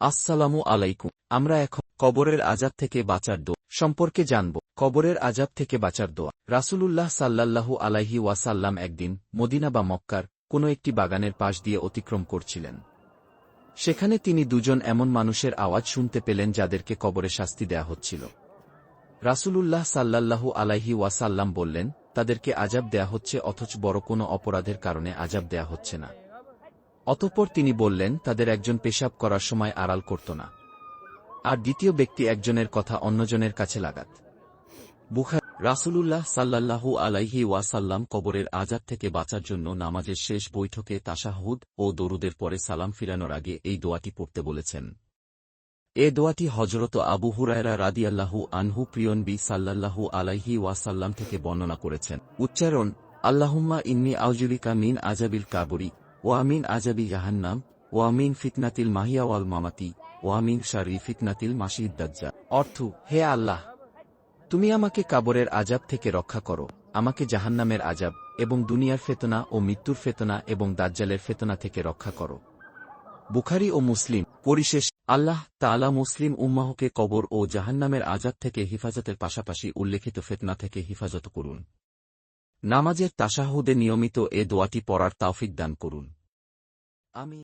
আসসালামু আলাইকুম। আমরা এখন কবরের আযাব থেকে বাঁচার দোয়া সম্পর্কে জানব। কবরের আযাব থেকে বাঁচার দোয়া। রাসূলুল্লাহ সাল্লাল্লাহু আলাইহি ওয়াসাল্লাম একদিন মদিনা বা মক্কার কোনো একটি বাগানের পাশ দিয়ে অতিক্রম করছিলেন। সেখানে তিনি দুজন এমন মানুষের আওয়াজ শুনতে পেলেন যাদেরকে কবরে শাস্তি দেয়া হচ্ছিল। রাসূলুল্লাহ সাল্লাল্লাহু আলাইহি ওয়াসাল্লাম বললেন, তাদেরকে আযাব দেয়া হচ্ছে অথচ বড় কোনো অপরাধের কারণে আযাব দেয়া হচ্ছে না। অতঃপর তিনি বললেন, তাদের একজন পেশাব করার সময় আড়াল করত না, আর দ্বিতীয় ব্যক্তি একজনের কথা অন্যজনের কাছে লাগাত। বুখারী। রাসূলুল্লাহ সাল্লাল্লাহু আলাইহি ওয়াসাল্লাম কবরের আযাব থেকে বাঁচার জন্য নামাজের শেষ বৈঠকে তাশাহুদ ও দরুদের পরে সালাম ফিরানোর আগে এই দোয়াটি পড়তে বলেছেন। এ দোয়াটি হযরত আবু হুরায়রা রাদিয়াল্লাহু আনহু প্রিয় নবী সাল্লাল্লাহু আলাইহি ওয়াসাল্লাম থেকে বর্ণনা করেছেন। উচ্চারণ: আল্লাহুম্মা ইন্নী আউযুবিকা মিন আযাবিল কাবরি ওয়া মিন আযাবি জাহান্নাম ওয়া মিন ফিতনাতিল মাহিয়া ওয়াল মামাতি ওয়া মিন শাররি ফিতনাতিল মাসিহিদ দাজ্জাল। অর্থ: হে আল্লাহ, তুমি আমাকে কবরের আযাব থেকে রক্ষা করো, আমাকে জাহান্নামের আযাব এবং দুনিয়ার ফিতনা ও মৃত্যুর ফিতনা এবং দাজ্জালের ফিতনা থেকে রক্ষা করো। বুখারী ও মুসলিম। পরিশেষ, আল্লাহ তাআলা মুসলিম উম্মাহকে কবর ও জাহান্নামের আযাব থেকে হিফাজতের পাশাপাশি উল্লেখিত ফিতনা থেকে হিফাজত করুন। নামাজের তাশাহুদে নিয়মিত এ দোয়াটি পড়ার তৌফিক দান করুন। আমিন।